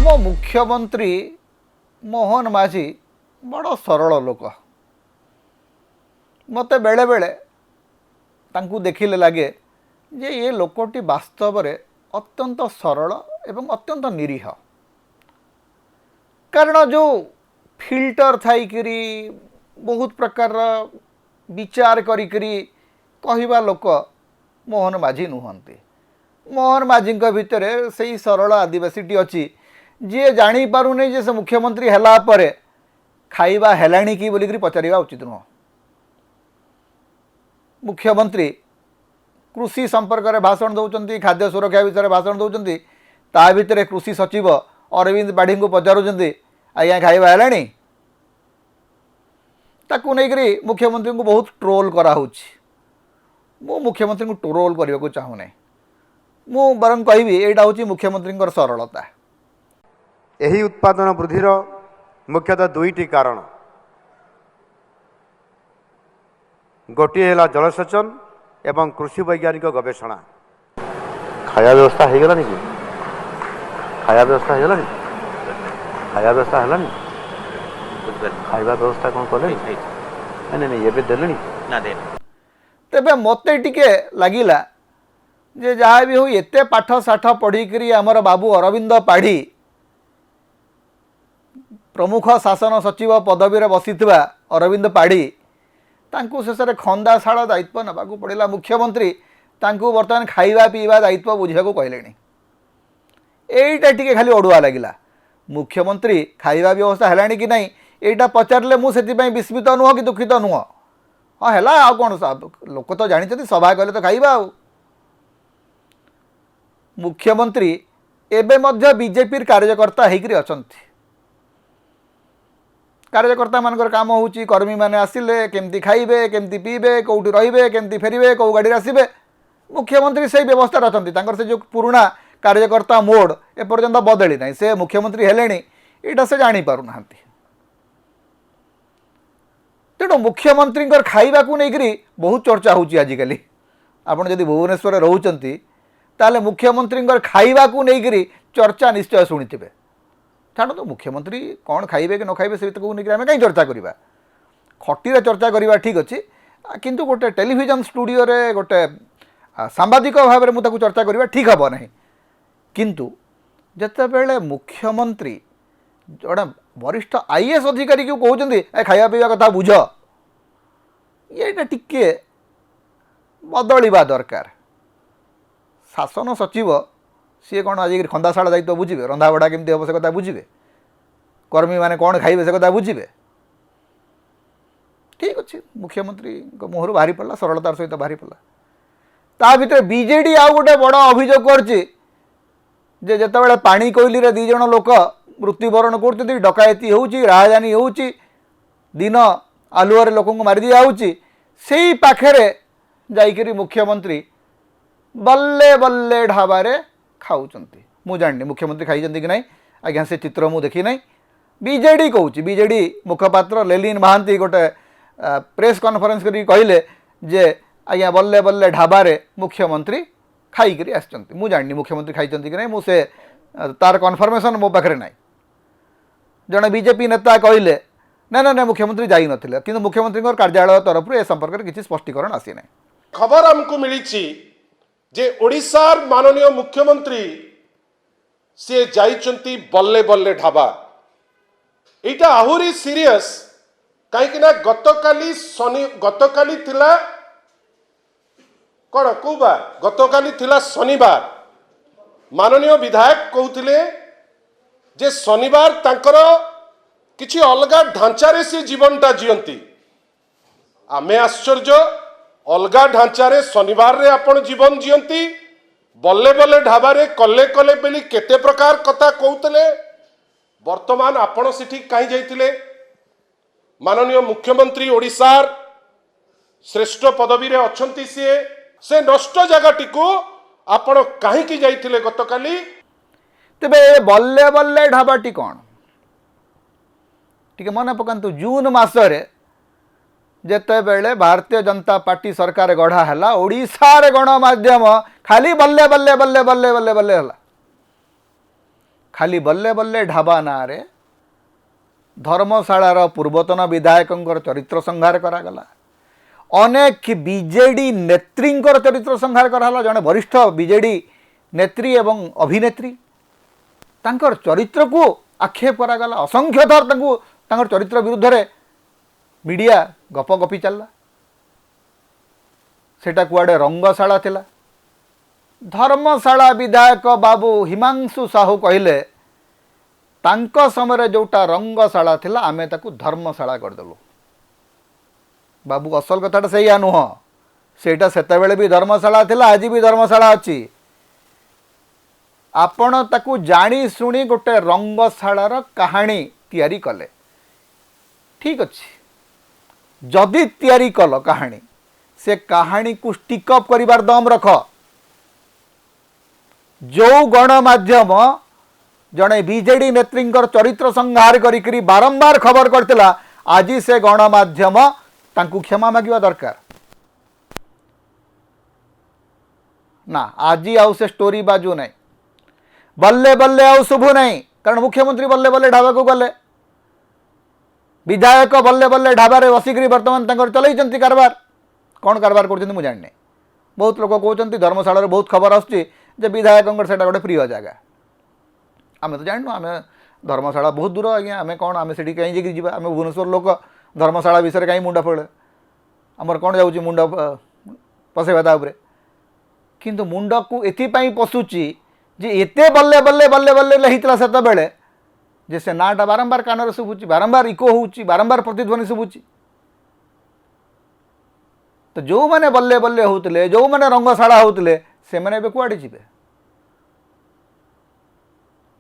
आम मुख्यमंत्री मोहन माझी बड़ सरल लोक मत बेले बेले तांकू देखिले लगे जे ये लोकटी वास्तव में अत्यंत सरल एवं अत्यंत निरीह कारण जो फिल्टर थाईकरी बहुत प्रकार विचार करी कहवा लोक मोहन माझी नुहंती। मोहन माझी भितर से सरल आदिवासी अच्छी जी जानी पारुनी जे से मुख्यमंत्री हैला परे खाइबा हेलाणी कि बोलिक पचारिबा उचित नुह। मुख्यमंत्री कृषि संपर्क में भाषण दौरान खाद्य सुरक्षा विषय भाषण दौरान ता भितर कृषि सचिव अरविंद पाढ़ी को पचारुंट आज्ञा खाइबा हेलाणी ताकू नहीं मुख्यमंत्री को बहुत ट्रोल कराऊँच। मु मुख्यमंत्री को ट्रोल करने को चाहूना मु बरं कहबी एटा हूँ मुख्यमंत्री सरलता। यही उत्पादन वृद्धिर मुख्यतः दुईटी कारण गोटे है जलसेचन एवं कृषि वैज्ञानिक गवेषणा। खाया व्यवस्था हो गलानी कि खाया व्यवस्था हो गलानी खाया व्यवस्था है खाଇବା व्यवस्था कौन कले नहीं नहीं ये देले ना दे तेबे मते टिके लागिला जे जहाँ भी हो एते पाठ साठ पढ़ी आमर बाबू अरविंद पाढ़ी प्रमुख शासन सचिव पदवी रे बसीथिबा अरविंद पाढ़ी तांकू शेष खंदाशाल दायित्व नबाकू पड़ेगा। मुख्यमंत्री तांकू बर्तमान खाइबा पीवा दायित्व बुझा कहले एटा टिके खाली अड़ुआ लगिला। मुख्यमंत्री खाइबा व्यवस्था है कि नहीं एटा पचारे मुझे विस्मित नुह कि दुखित नुह। हाँ है आ कौन लोक तो जानी सभा कले तो खाइबा आ। मुख्यमंत्री एबे मध्य बीजेपी कार्यकर्ता होकर अछंती। कार्यकर्ता मानकर काम होची कर्मी माने आसिले केमती खाइबे केमती पीबे कौटी रहिबे केमती फेरिबे कौ गाड़ी आसिबे मुख्यमंत्री से व्यवस्था रखती। से जो पुराना कार्यकर्ता मोड एपर्यंत बदली ना से मुख्यमंत्री हेलेनी एटा से जानी पारु नाहंती। तेणु मुख्यमंत्री खाइबा को लेकर बहुत चर्चा होची आजिकली। आपन जदि भुवनेश्वर रहउचंती ताले मुख्यमंत्री खाइबा को लेकर चर्चा निश्चय शुणिथिबे। छाड़ तो मुख्यमंत्री कौन खाइबे कि न खाइबे से को लेकर आम कहीं चर्चा करवा खटी चर्चा करवा ठीक अच्छे किंतु गोटे टेलीविजन स्टूडियो रे गोटे सांबादिक भाव में मुझे चर्चा करवा ठीक हम ना किंतु जितेबले मुख्यमंत्री जड़े वरिष्ठ आईएएस अधिकारी को कहते खाया पीवा कथा बुझ ये टिके बदलवा दरकार। शासन सचिव सी कौन आज खंदाशाल दायित्व बुझे रंधा बड़ा केमती हम से कथा बुझे कर्मी मैंने कौन खाइबे से कथा बुझे ठीक अच्छे। मुख्यमंत्री मुहर बाहरी पड़ा सरलतार सहित बाहरी पड़ा ता भीतर बीजेडी आउ गोटे बड़ अभियोग करते जितेबाला पानी कोइली रे 2 जण लोक मृत्युवरण कर डकायती होउची राजधानी होउची दिन आलुआर लोक मारी दिया होउची सेई पाखरे जाइकरी मुख्यमंत्री बल्ले बल्ले ढाबारे खाऊचंती। मु जानी मुख्यमंत्री खाई कि नहीं आज्ञा से चित्र मु देखी नहीं। बीजेडी कहूँ बीजेडी मुखपात्र लेलिन महांती गोटे प्रेस कॉन्फ्रेंस करी कहले जे आज्ञा बल्ले बल्ले ढाबारे मुख्यमंत्री खाई आसचंती। मु जानी मुख्यमंत्री खाई कि नहीं मुझे तार कन्फर्मेशन मो पाखे ना। जड़े बीजेपी नेता कहले ना ना ना मुख्यमंत्री जाई नथिले किंतु मुख्यमंत्री कार्यालय तरफ ए संपर्क में किसी स्पष्टीकरण आसी ना। खबर हमको मिली जे ओडिशार माननीय मुख्यमंत्री सी जाइचंती बल्ले बल्ले ढाबा एटा आहुरी सीरियस कहीं गतकाली थिला कौन को बार गतकाली थिला शनिवार माननीय विधायक कहते जे शनिवार तांकर किछि अलगा ढांचारे से जीवनटा जीवंती आमे आश्चर्य अलगा ढांचारे शनिवार रे आपण जीवन जीवंती बल्ले बल्ले ढाबारे कले कले बेली केते प्रकार कथा कहते वर्तमान आपण सेठी कहीं जाइतिले माननीय मुख्यमंत्री ओडिशार श्रेष्ठ पदवी रे अछंती से नष्ट जगह को आपण कहीं की जाइतिले गतकाली। तेबे बल्ले बल्ले ढाबाटी कौन टिके मन पकांतु जून मासरे जेतेबेले भारतीय जनता पार्टी सरकार गढ़ा है ओडिशार गणमाध्यम खाली बल्ले बल्ले बल्ले बल्ले बल्ले बल्ले है खाली बल्ले बल्ले ढाबा नारे धर्मशालार पूर्वतन विधायकंकर चरित्र संहार करागला। अनेक बीजेडी नेत्रींकर चरित्र संहार कराला। जड़े वरिष्ठ बीजेडी नेत्री एवं अभिनेत्री तांकर चरित्र को आक्षेप करागला। असंख्य थर तांकर चरित्र विरुद्ध रे मीडिया गप गपी चलला। सेटा कुआडे रंगशाला थिला। धर्मशाला विधायक बाबू हिमांशु साहू कहले तांको समय जोटा रंगशाला थिला आमे ताकू धर्मशाला करदेलु। बाबू असल कथाटा सही नुह, सेटा सेतेबेले भी धर्मशाला थिला, आज भी धर्मशाला अछि। आपण ताकू जानी सुनी गोटे रंगशालार कहानी तैयारी कले, ठीक अछि। जदि तैयारी कल कहानी, से कहानी को स्टिकअप करिवार दम रख। जो गणमाध्यम जड़े बीजेडी नेत्रींकर चरित्र संहार करी बारंबार खबर करथिला, आज से गणमाध्यम तांकू क्षमा मागिबा दरकार ना। आज आउ से स्टोरी बाजू नहीं, बल्ले बल्ले आउ शुभु नहीं। कारण मुख्यमंत्री बल्ले बल्ले ढाबा को गले, विधायक बल्ले बल्ले ढाबा रे बसिकरी वर्तमान तांकर चलैचंती कारबार। कौन कारबार करछंती मु जानि। बहुत लोक कहउचंती धर्मशाला रे बहुत खबर आछी जे विधायकंकर सेटा गोटे प्रिय जगह। आमे तो जाननु, आमे धर्मशाला बहुत दूर आज्ञा। आमे कौन आमे सेठी कहीं जाकि जीवा? आमे भुवनेश्वर लोक धर्मशाला विषय कहीं मुंडा फळे आमर कौन जाउची मुंडा पसेवा ता उपरे। किंतु मुंडा को एथिपाई पशुची जे एते बल्ले बल्ले बल्ले बल्ले लहितला सेता बेले जे से नाटा बारंबार कानर शुभुची, बारंबार इको होउची, बारंबार प्रतिध्वनि शुभुची। तो जो माने बल्ले बल्ले होउतले, जो माने रंगशाला होउतले, से माने बे कुआडे जिवे?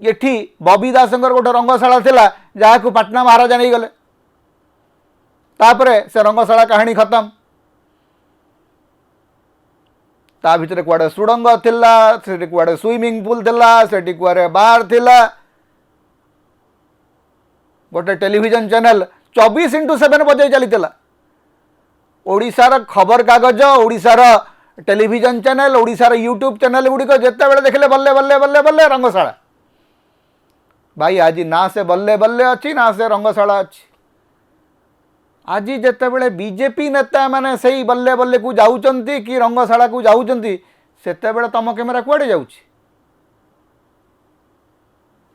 एठी बबी दासंकर गोटे रंगशाला थिला जहाँ को पटना महाराजा नहीं गले। तापरे से रंगशाला कहानी खत्म। ता भितर कुआडे सुडंग थिला, सेठी कुआडे स्विमिंग पूल थिला, सेठी कुआडे बार थिला। गोटे टेलीविजन चैनल 24x7 बजे चलीथिला। ओडिशार खबर कागज, ओडिशार टेलीविजन चैनल, ओडिशार यूट्यूब चैनल गुड़िक जिते बड़े देखले बल्ले बल्ले बल्ले बल्ले रंगशाला। भाई आज ना से बल्ले बल्ले अच्छी ना से रंगशाला अच्छी। आज जिते बड़े बीजेपी नेता माने सही बल्ले बल्ले को जाउचंती कि रंगशाला को जाउचंती, सेते बेले तम कैमेरा कुआडे जाउची?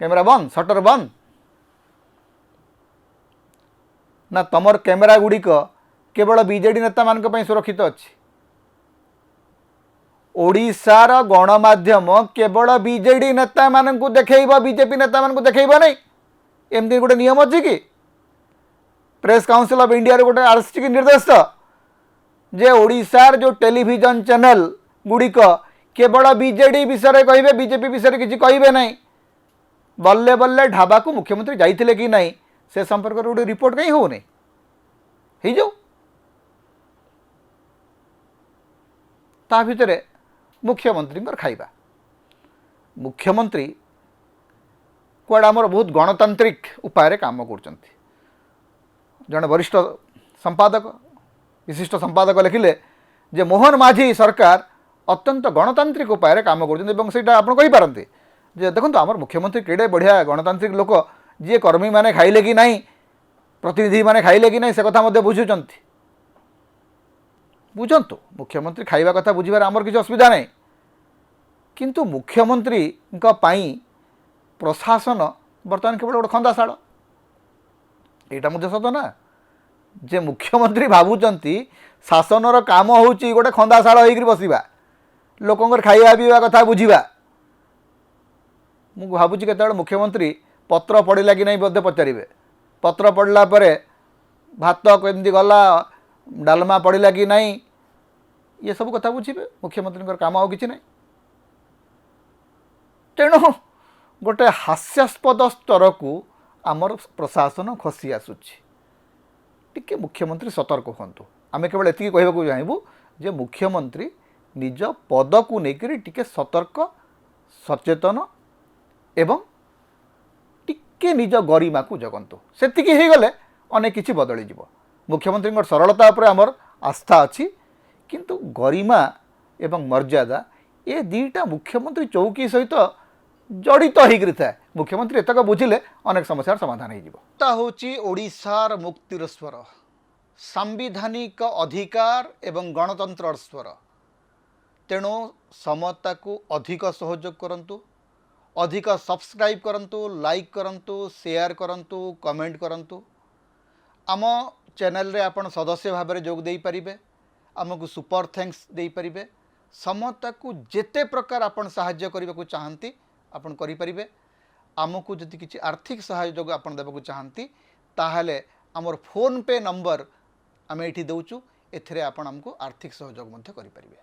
कैमेरा बंद, शटर बंद ना? तमर कैमेरा गुड़िक केवल बीजेडी नेता मान सुरक्षित अच्छी। ओडिशार गणमाध्यम केवल बीजेडी नेता मान देखैब, बीजेपी नेता मान देखैब नहीं। एमती गोटे नियम अच्छी कि प्रेस काउंसिल ऑफ इंडिया रे गोटे आरसी की निर्देश जे ओडिशार जो टेलीविजन चैनल गुड़िक केवल बीजेडी विषय कहे, बीजेपी विषय किसी कहे नहीं। बल्ले बल्ले ढाबा को मुख्यमंत्री जाइथिले कि नहीं से संपर्क में गोटे रिपोर्ट कहीं हो नहीं ही जाऊ। ता भितरे मुख्यमंत्री खाइबा, मुख्यमंत्री कुआडे आमर बहुत गणतांत्रिक उपाय काम कर। जड़े वरिष्ठ संपादक, विशिष्ट संपादक लिखिले जे मोहन माझी सरकार अत्यंत गणतांत्रिक उपाय काम करते। देखो आमर मुख्यमंत्री केड़े बढ़िया गणतांत्रिक लोक, जी कर्मी माने खाइले कि नहीं, प्रतिनिधि माने खाइले कि नहीं, से कथा बुझुंट। बुझंतु मुख्यमंत्री खाइबा कथा बुझिबार आमर किसी असुविधा नहीं। किंतु मुख्यमंत्री प्रशासन बर्तमान केवल गोटे खंदाशाल। यहाँ सत ना जे मुख्यमंत्री भावुंट शासनर काम हूँ गोटे खंदाशाल होकर बसवा, लोकंर खाइबा पीवा कथा बुझा। मुझे भावुँ केत मुख्यमंत्री पत्र पढ़ला कि नहीं बोधे पचारे, पत्र पढ़ला भात केमती गला, डालमा पड़ला कि नहीं, ये सब कथा बुझे। मुख्यमंत्री काम आ कि नहीं। तेणु गोटे हास्यास्पद स्तर को आमर प्रशासन खसी आसुची। टिके मुख्यमंत्री सतर्क हूँ। आम केवल एति कहवाक चाहबू जे मुख्यमंत्री निज पद को लेकर टिके सतर्क, सचेतन एवं टिके निज गरिमा को जगंतु। सेतिकी हो गले अनेक किछि बदली जीव। मुख्यमंत्री सरलता पर आमर आस्था अच्छी, किंतु गरिमा एवं मर्यादा ये दीटा मुख्यमंत्री चौकी सहित जड़ित होकर थाए। मुख्यमंत्री एतक बुझिले अनेक समस्यार समाधान होता होची ओडिशार मुक्तिर स्वर सांविधानिक अधिकार एवं गणतंत्र स्वर तेणु समता को अधिक सहयोग करंतु अधिक सब्सक्राइब करंतु लाइक करंतु शेयर करंतु कमेंट करंतु आम चैनल रे आपण सदस्य भाव में जोग दे पारिबे आमको सुपर थैंक्स दे पारिबे समता को जेते प्रकार आपण सहाय्य करने को चाहती आपण करि परिबे आमको जदि किसी आर्थिक सहयोग आपण देबा को चाहती ताहले आमर फोन पे नंबर आम ये दौचु एथिरे आपण आमको आर्थिक सहयोग मध्य करि परिबे।